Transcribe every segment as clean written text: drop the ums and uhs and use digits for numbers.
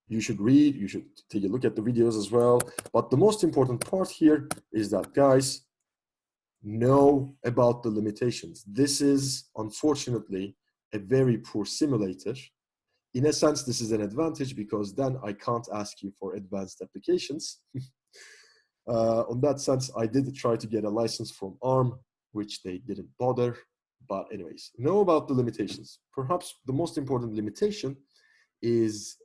You should read, you should take a look at the videos as well. But the most important part here is that, guys, know about the limitations. This is, unfortunately, a very poor simulator. In a sense, this is an advantage because then I can't ask you for advanced applications. On that sense, I did try to get a license from ARM, which they didn't bother. But anyways, know about the limitations. Perhaps the most important limitation is,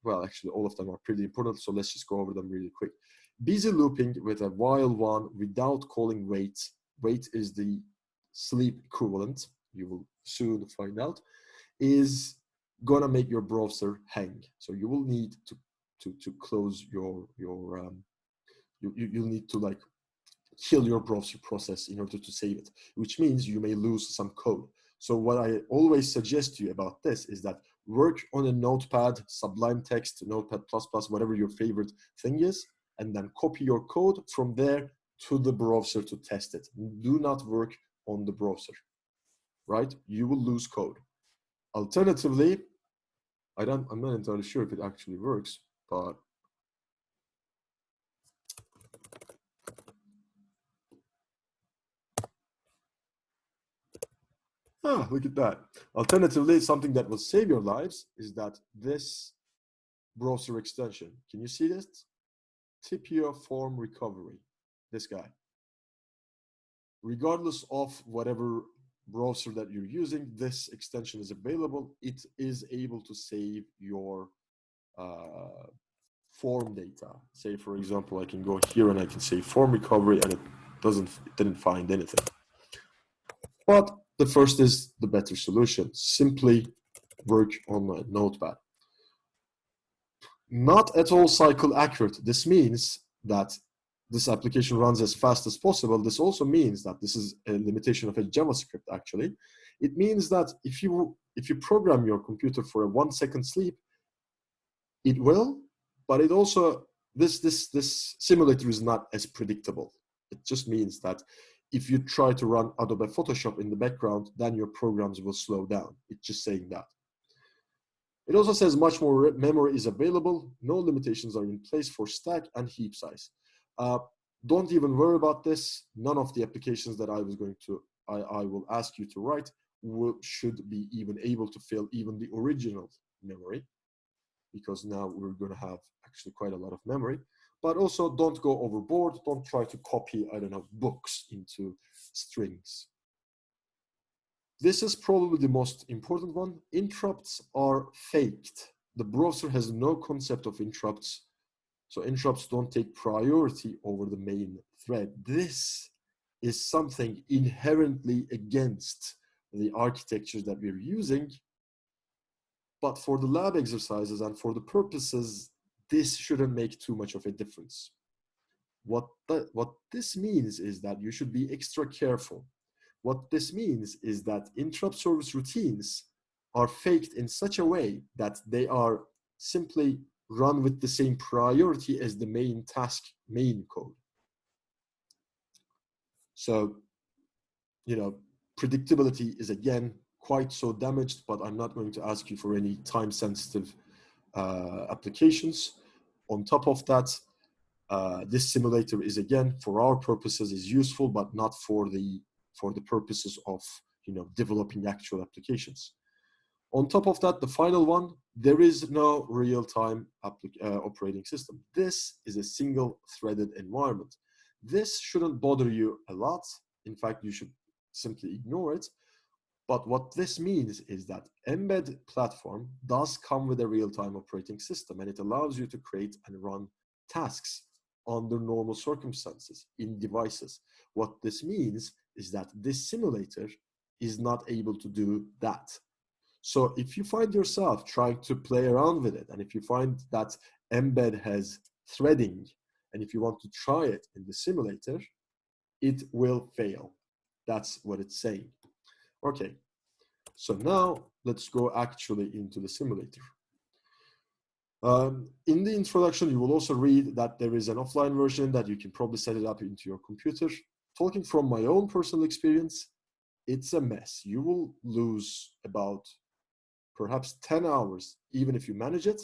well, actually all of them are pretty important, so let's just go over them really quick. Busy looping with a while one without calling wait. Wait is the sleep equivalent, you will soon find out, is gonna make your browser hang. So you will need to close you'll need to like kill your browser process in order to save it, which means you may lose some code. So what I always suggest to you about this is that work on a notepad, Sublime Text, Notepad++, whatever your favorite thing is, and then copy your code from there to the browser to test it. Do not work on the browser, right? You will lose code. Alternatively, I'm not entirely sure if it actually works, but look at that. Alternatively, something that will save your lives is that this browser extension. Can you see this? Tpu Form Recovery, this guy. Regardless of whatever browser that you're using, this extension is available. It is able to save your form data. Say, for example, I can go here and I can say form recovery, and it didn't find anything. But the first is the better solution. Simply work on a notepad. Not at all cycle accurate. This means that this application runs as fast as possible. This also means that this is a limitation of a JavaScript, actually. It means that if you program your computer for a 1 second sleep, it will, but it also, this simulator is not as predictable. It just means that if you try to run Adobe Photoshop in the background, then your programs will slow down. It's just saying that. It also says much more memory is available. No limitations are in place for stack and heap size. Don't even worry about this. None of the applications that I will ask you to write should be even able to fill even the original memory, because now we're going to have actually quite a lot of memory. But also don't go overboard. Don't try to copy, I don't know, books into strings. This is probably the most important one. Interrupts are faked. The browser has no concept of interrupts. So interrupts don't take priority over the main thread. This is something inherently against the architectures that we're using. But for the lab exercises and for the purposes, this shouldn't make too much of a difference. What this means is that you should be extra careful. What this means is that interrupt service routines are faked in such a way that they are simply run with the same priority as the main task, main code. So, you know, predictability is again quite so damaged, but I'm not going to ask you for any time-sensitive applications. On top of that, this simulator is, again, for our purposes, is useful, but not for the purposes of, you know, developing actual applications. On top of that, the final one, there is no real-time operating system. This is a single-threaded environment. This shouldn't bother you a lot. In fact, you should simply ignore it. But what this means is that mbed platform does come with a real-time operating system, and it allows you to create and run tasks under normal circumstances in devices. What this means is that this simulator is not able to do that. So if you find yourself trying to play around with it, and if you find that mbed has threading, and if you want to try it in the simulator, it will fail. That's what it's saying. Okay, so now let's go actually into the simulator. In the introduction, you will also read that there is an offline version that you can probably set it up into your computer. Talking from my own personal experience, it's a mess. You will lose about perhaps 10 hours, even if you manage it.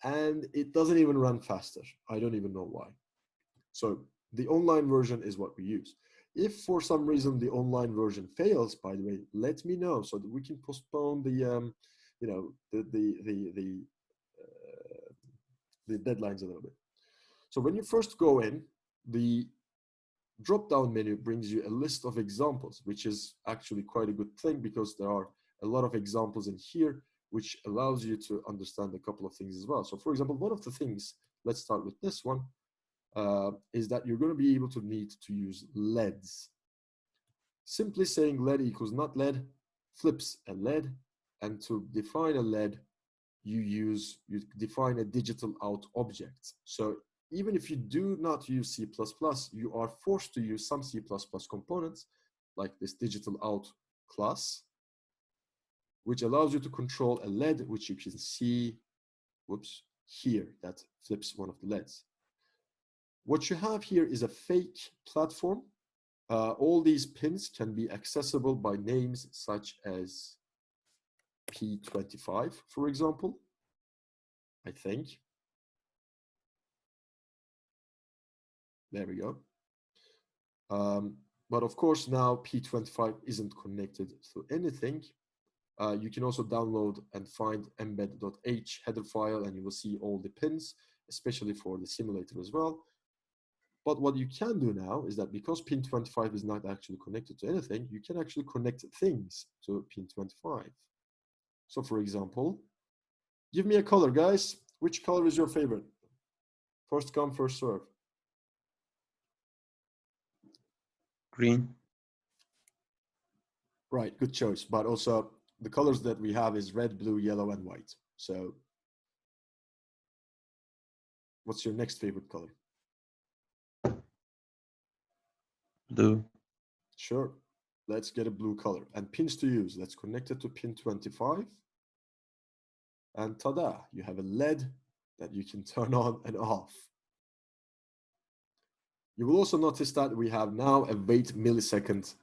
and it doesn't even run faster. I don't even know why. So the online version is what we use. If for some reason the online version fails, by the way, let me know so that we can postpone the the deadlines a little bit. So when you first go in, the drop-down menu brings you a list of examples, which is actually quite a good thing because there are a lot of examples in here, which allows you to understand a couple of things as well. So for example, one of the things, let's start with this one, is that you're going to be able to need to use LEDs. Simply saying LED equals not LED flips a LED, and to define a LED, you define a digital out object. So even if you do not use C++, you are forced to use some C++ components, like this digital out class, which allows you to control a LED, which you can see, whoops, here, that flips one of the LEDs. What you have here is a fake platform. All these pins can be accessible by names such as P25, for example, I think. There we go. But of course, now P25 isn't connected to anything. You can also download and find mbed.h header file, and you will see all the pins, especially for the simulator as well. But what you can do now is that because pin 25 is not actually connected to anything, you can actually connect things to pin 25. So for example, give me a color, guys. Which color is your favorite? First come, first serve. Green. Right, good choice. But also the colors that we have is red, blue, yellow, and white. So what's your next favorite color? Blue. Sure. Let's get a blue color. And pins to use. Let's connect it to pin 25. And ta-da, you have a LED that you can turn on and off. You will also notice that we have now a wait millisecond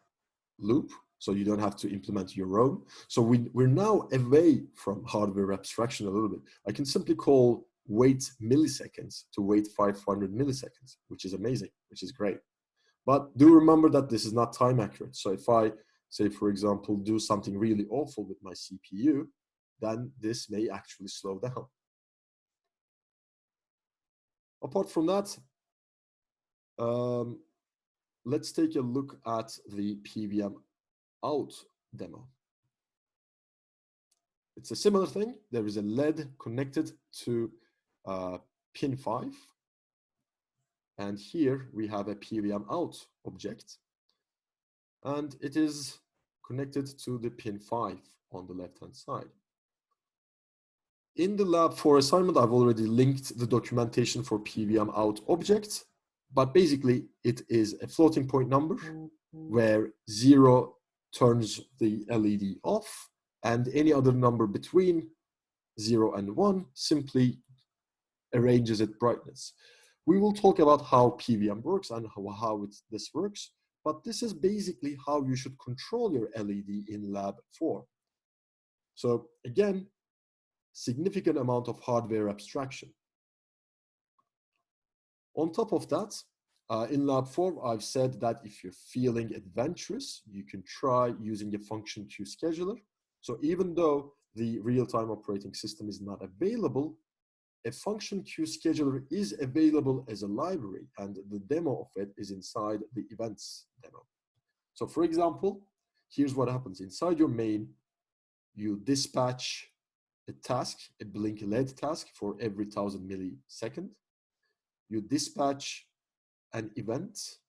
loop, so you don't have to implement your own. So we're now away from hardware abstraction a little bit. I can simply call wait milliseconds to wait 500 milliseconds, which is amazing, which is great. But do remember that this is not time accurate. So if I say, for example, do something really awful with my CPU, then this may actually slow down. Apart from that, let's take a look at the Pvm Out demo. It's a similar thing. There is a LED connected to pin 5. And here we have a Pvm Out object. And it is connected to the pin 5 on the left-hand side. In the Lab 4 assignment, I've already linked the documentation for Pvm Out object. But basically, it is a floating point number where 0 turns the LED off, and any other number between 0 and 1 simply arranges its brightness. We will talk about how PVM works and how this works, but this is basically how you should control your LED in Lab 4. So again, significant amount of hardware abstraction. On top of that, in Lab 4, I've said that if you're feeling adventurous, you can try using a function queue scheduler. So even though the real-time operating system is not available, a function queue scheduler is available as a library, and the demo of it is inside the events demo. So for example, here's what happens. Inside your main, you dispatch a task, a blink LED task for every 1000 milliseconds. You dispatch an event.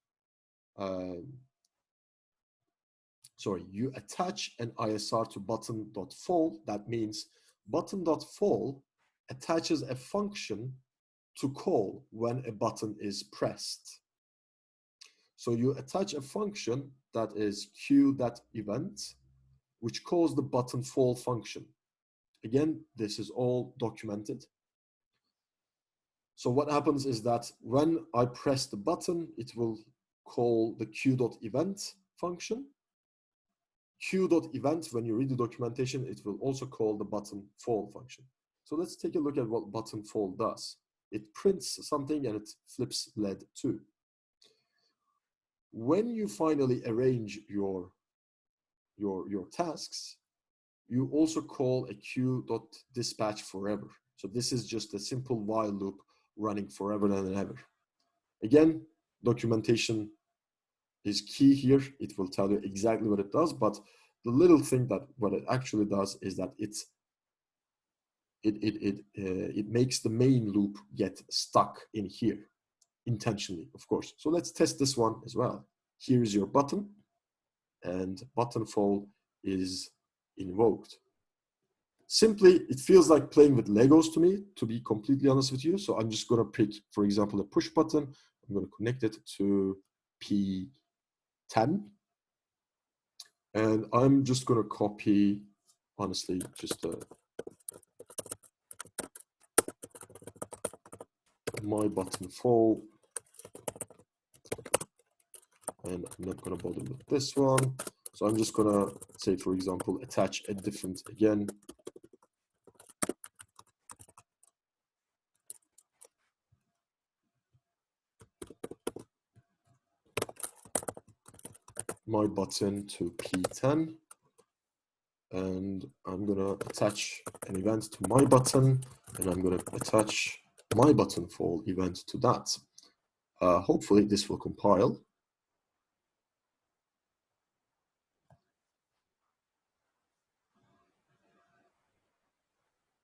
You attach an ISR to button.fall. That means button.fall attaches a function to call when a button is pressed. So you attach a function that is queue.event, which calls the button fall function. Again, this is all documented. So what happens is that when I press the button, it will call the queue.event function. Queue.event, when you read the documentation, it will also call the button fall function. So let's take a look at what button fold does. It prints something and it flips led 2. When you finally arrange your tasks, you also call a queue.dispatch forever. So this is just a simple while loop running forever and ever. Again, documentation is key here. It will tell you exactly what it does, but the little thing that what it actually does is that it makes the main loop get stuck in here, intentionally, of course. So let's test this one as well. Here is your button, and button fold is invoked. Simply, it feels like playing with Legos to me, to be completely honest with you. So I'm just going to pick, for example, a push button. I'm going to connect it to P10. And I'm just going to copy, honestly, just my button fold. And I'm not going to bother with this one. So I'm just going to say, for example, attach a different, again, my button to P10. And I'm going to attach an event to my button. And I'm going to attach my button fold event to that. Hopefully this will compile.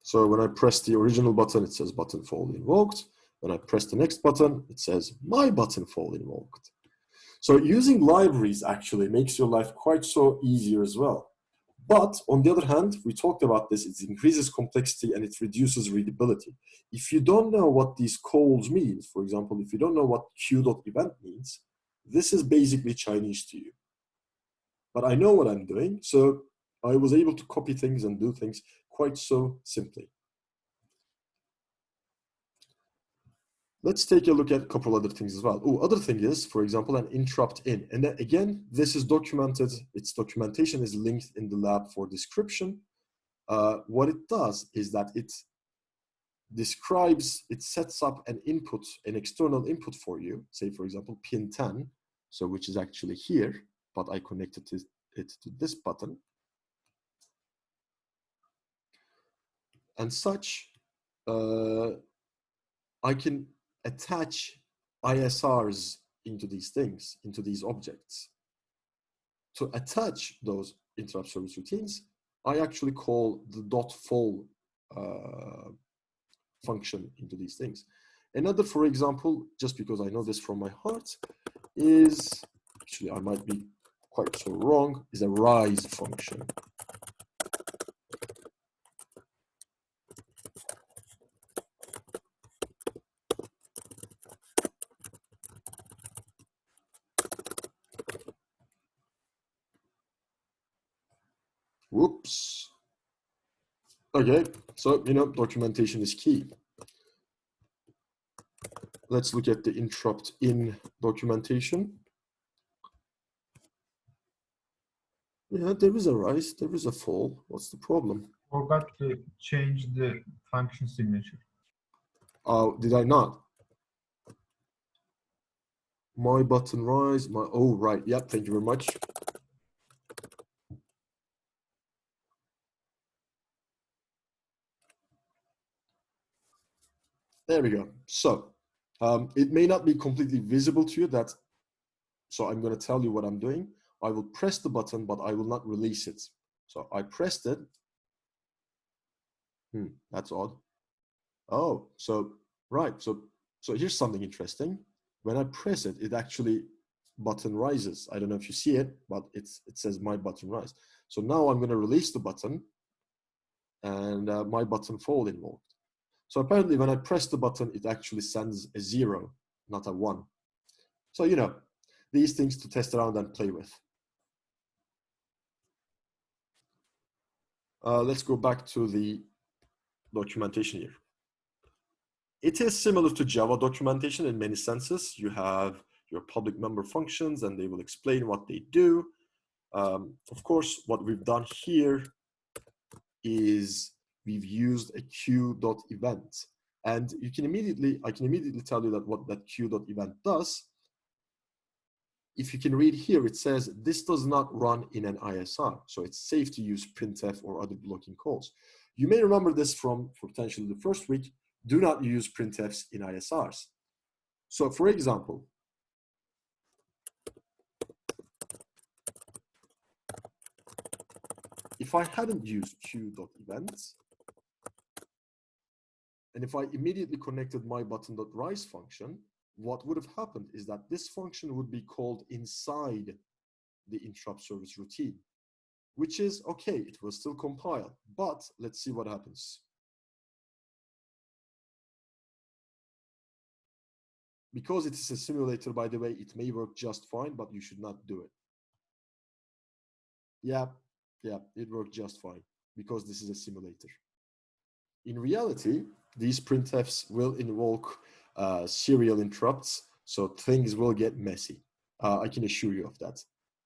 So when I press the original button, it says button fold invoked. When I press the next button, it says my button fold invoked. So using libraries actually makes your life quite so easier as well. But on the other hand, we talked about this, it increases complexity and it reduces readability. If you don't know what these calls mean, for example, if you don't know what queue.event means, this is basically Chinese to you. But I know what I'm doing, so I was able to copy things and do things quite so simply. Let's take a look at a couple other things as well. Oh, other thing is, for example, an interrupt in. And then again, this is documented. Its documentation is linked in the lab for description. What it does is that it describes, it sets up an input, an external input for you. Say, for example, pin 10, so which is actually here, but I connected it to this button. And such, I can attach ISRs into these things, into these objects. To attach those interrupt service routines, I actually call the .fol function into these things. Another, for example, just because I know this from my heart, is, actually I might be quite so wrong, is a rise function. Whoops. Okay, so, you know, documentation is key. Let's look at the interrupt in documentation. Yeah, there is a rise, there is a fall. What's the problem? Forgot to change the function signature. Oh, did I not? My button rise, my, oh, right. Yep, thank you very much. There we go. So it may not be completely visible to you that, so I'm going to tell you what I'm doing. I will press the button, but I will not release it. So I pressed it. That's odd. Oh, so, right. So here's something interesting. When I press it, it actually button rises. I don't know if you see it, but it says my button rise. So now I'm going to release the button and my button fold invoked. So apparently when I press the button, it actually sends a 0, not a 1. So, you know, these things to test around and play with. Let's go back to the documentation here. It is similar to Java documentation in many senses. You have your public member functions and they will explain what they do. Of course, what we've done here is we've used a q.event. And I can immediately tell you that what that q.event does. If you can read here, it says this does not run in an ISR. So it's safe to use printf or other blocking calls. You may remember this from potentially the first week. Do not use printfs in ISRs. So for example, if I hadn't used q.event, and if I immediately connected my button.rise function, what would have happened is that this function would be called inside the interrupt service routine, which is okay, it will still compile, but let's see what happens. Because it is a simulator, by the way, it may work just fine, but you should not do it. Yeah, it worked just fine because this is a simulator. In reality, these printfs will invoke serial interrupts, so things will get messy. I can assure you of that.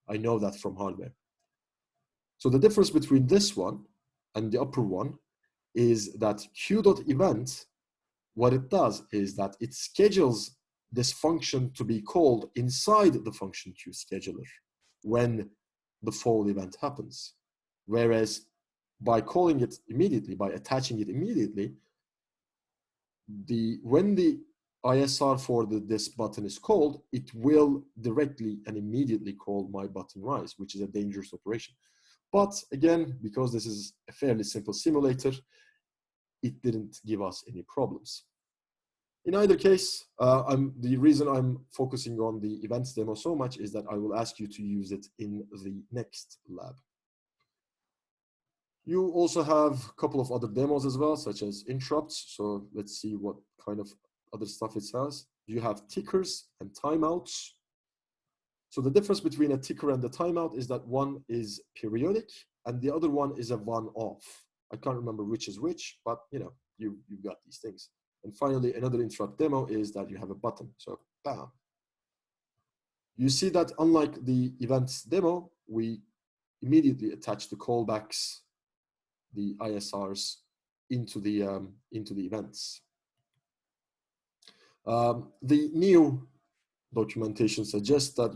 I know that from hardware. So the difference between this one and the upper one is that q.event, what it does is that it schedules this function to be called inside the function queuescheduler when the fall event happens. Whereas by calling it immediately, by attaching it immediately, when the ISR for this button is called, it will directly and immediately call my button rise, which is a dangerous operation. But again, because this is a fairly simple simulator, it didn't give us any problems. In either case, the reason I'm focusing on the events demo so much is that I will ask you to use it in the next lab. You also have a couple of other demos as well, such as interrupts. So let's see what kind of other stuff it has. You have tickers and timeouts. So the difference between a ticker and a timeout is that one is periodic and the other one is a one-off. I can't remember which is which, but you know, you've got these things. And finally, another interrupt demo is that you have a button. So bam. You see that unlike the events demo, we immediately attach the callbacks, the ISRs into the events. The new documentation suggests that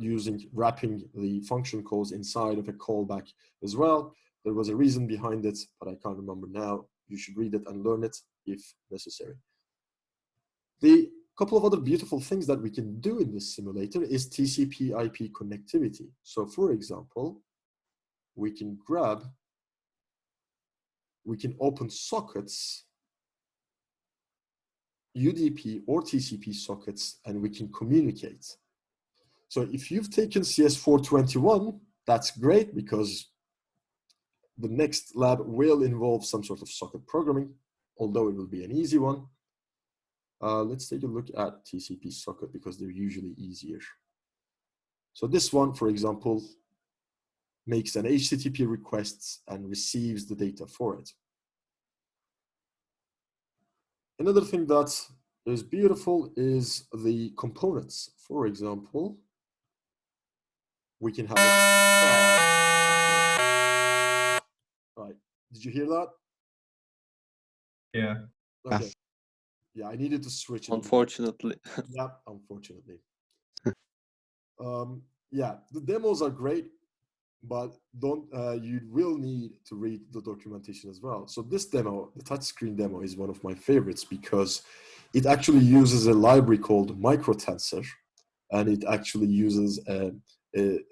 wrapping the function calls inside of a callback as well. There was a reason behind it, but I can't remember now. You should read it and learn it if necessary. The couple of other beautiful things that we can do in this simulator is TCP IP connectivity. So for example, we can open sockets, UDP or TCP sockets, and we can communicate. So if you've taken CS421, that's great because the next lab will involve some sort of socket programming, although it will be an easy one. Let's take a look at TCP socket because they're usually easier. So this one, for example, makes an HTTP request and receives the data for it. Another thing that is beautiful is the components. For example, we can have right. Did you hear that? Yeah. Okay. Yeah, I needed to switch it. Unfortunately. Yeah, unfortunately. Yeah, the demos are great, but you will need to read the documentation as well. So this demo, the touchscreen demo, is one of my favorites because it actually uses a library called microtensor, and it actually uses a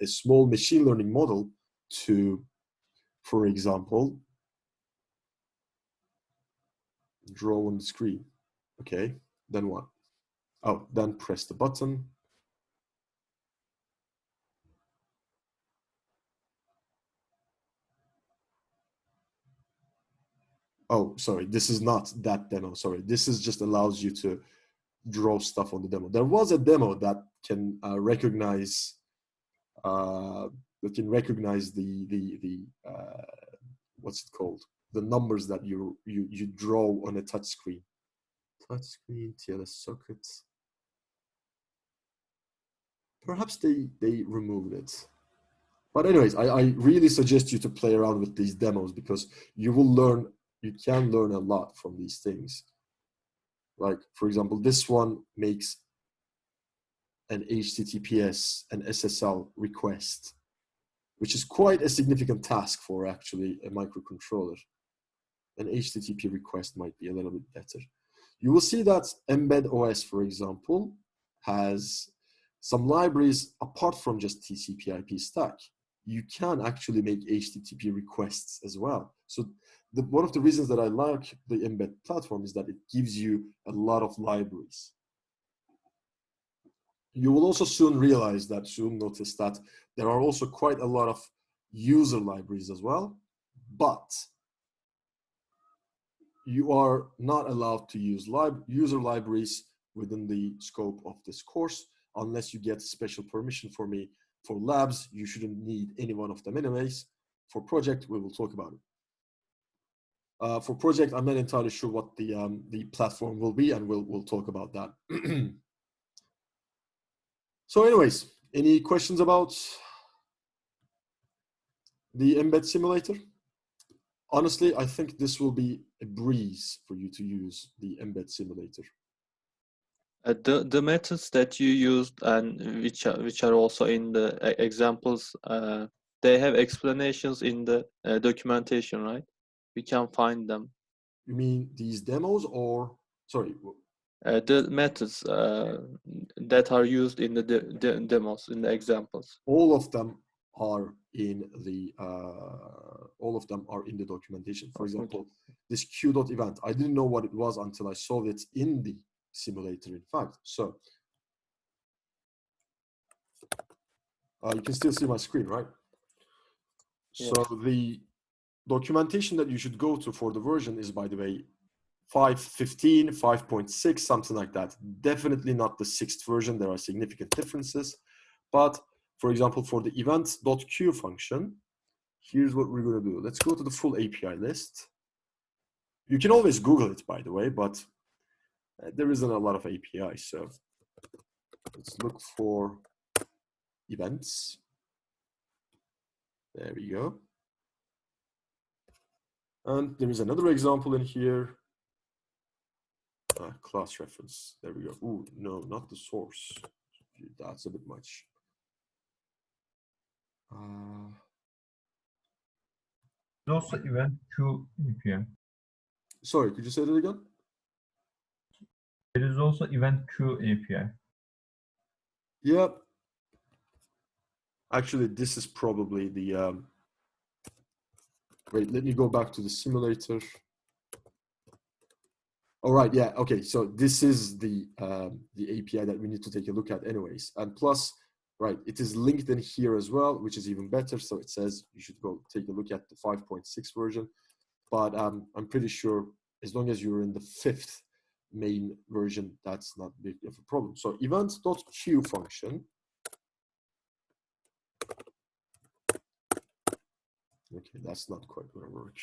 small machine learning model to, for example, draw on the screen. Okay, then what? Oh, then press the button. Oh, sorry, this is not that demo. Sorry, this is just allows you to draw stuff on the demo. There was a demo that can recognize the what's it called? The numbers that you draw on a touch screen. Touchscreen TLS sockets. Perhaps they removed it. But anyways, I really suggest you to play around with these demos because you will learn you can learn a lot from these things. Like, for example, this one makes an HTTPS and SSL request, which is quite a significant task for actually a microcontroller. An HTTP request might be a little bit better. You will see that mbed OS, for example, has some libraries apart from just TCP IP stack. You can actually make HTTP requests as well. So one of the reasons that I like the mbed platform is that it gives you a lot of libraries. You will also soon notice that there are also quite a lot of user libraries as well, but you are not allowed to use user libraries within the scope of this course unless you get special permission from me. For labs, you shouldn't need any one of them anyways. For project, we will talk about it. For project, I'm not entirely sure what the platform will be, and we'll talk about that. So anyways, any questions about the mbed simulator? Honestly, I think this will be a breeze for you to use the mbed simulator. The methods that you used and which are also in the examples, they have explanations in the documentation, right? We can find them. You mean these demos, or sorry? The methods that are used in the demos, in the examples. All of them are in the documentation. For example, this q.event, I didn't know what it was until I saw it in the simulator, in fact. So you can still see my screen, right? Yeah. So the documentation that you should go to for the version is, by the way, 5.15, 5.6, something like that. Definitely not the 6th version. There are significant differences. But for example, for the event.q function, here's what we're going to do. Let's go to the full API list. You can always Google it, by the way, but there isn't a lot of APIs. So let's look for events. There we go. And there is another example in here. Class reference. There we go. Ooh, no, not the source. That's a bit much. Also event Q API. Sorry, could you say that again? There is also event Q API. Yep. Actually, this is probably the. Wait, let me go back to the simulator. All right, yeah, okay. So this is the API that we need to take a look at, anyways. And plus, right, it is linked in here as well, which is even better. So it says you should go take a look at the 5.6 version. But I'm pretty sure as long as you're in the 5th main version, that's not big of a problem. So event.q function. Okay, that's not quite going to work.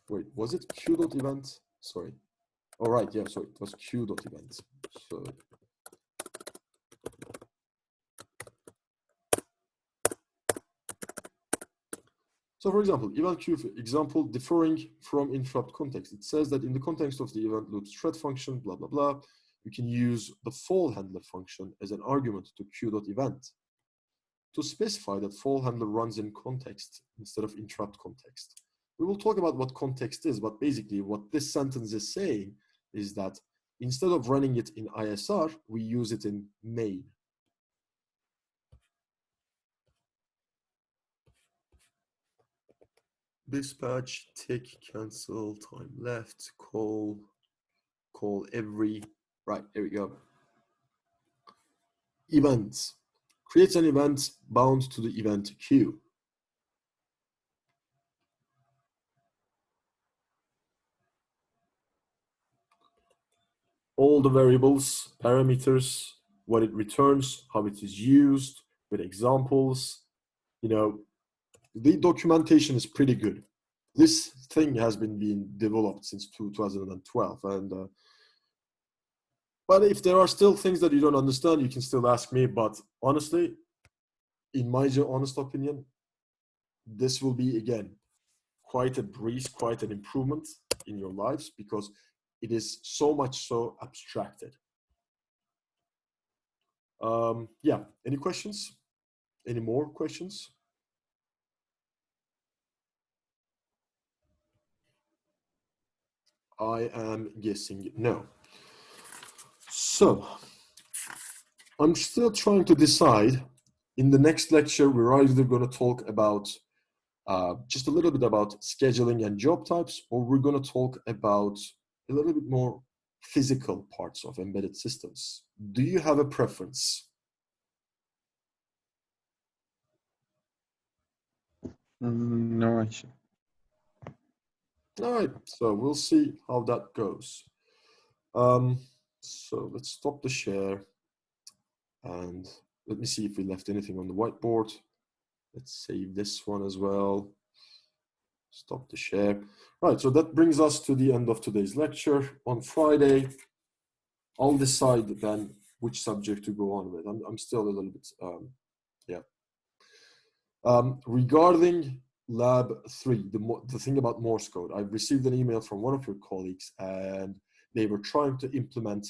Wait, was it q.event? Sorry. All right, yeah, so it was q.event. So for example, event q example differing from interrupt context. It says that in the context of the event loops thread function, blah, blah, blah, you can use the fall handler function as an argument to q.event to specify that fall handler runs in context instead of interrupt context. We will talk about what context is, but basically what this sentence is saying is that instead of running it in ISR, we use it in main. Dispatch, tick, cancel, time left, call every, right, there we go. Events. Creates an event bound to the event queue. All the variables, parameters, what it returns, how it is used, with examples. You know, the documentation is pretty good. This thing has been being developed since 2012, and but if there are still things that you don't understand, you can still ask me. But honestly, in my honest opinion, this will be, again, quite a breeze, quite an improvement in your lives, because it is so much so abstracted. Yeah, any questions? Any more questions? I am guessing no. So, I'm still trying to decide. In the next lecture, we're either going to talk about just a little bit about scheduling and job types, or we're going to talk about a little bit more physical parts of embedded systems. Do you have a preference? No, actually. All right, so we'll see how that goes. So let's stop the share, and let me see if we left anything on the whiteboard. Let's save this one as well. Stop the share. Right, so that brings us to the end of today's lecture. On Friday, I'll decide then which subject to go on with. I'm still a little bit, yeah. Regarding Lab 3, the thing about Morse code, I've received an email from one of your colleagues, and they were trying to implement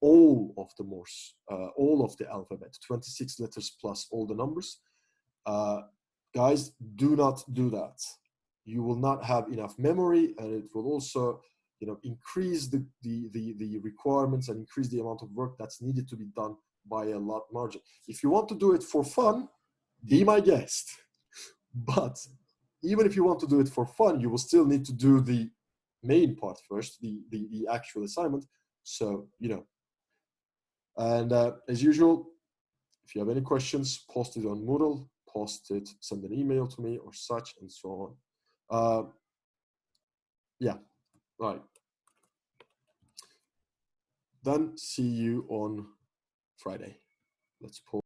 all of the Morse, all of the alphabet, 26 letters plus all the numbers. Guys, do not do that. You will not have enough memory, and it will also, increase the requirements and increase the amount of work that's needed to be done by a lot margin. If you want to do it for fun, be my guest. But even if you want to do it for fun, you will still need to do the main part first, the actual assignment. So, and as usual, if you have any questions, post it on Moodle, send an email to me or such, and so on. Yeah, right. Then see you on Friday. Let's pause.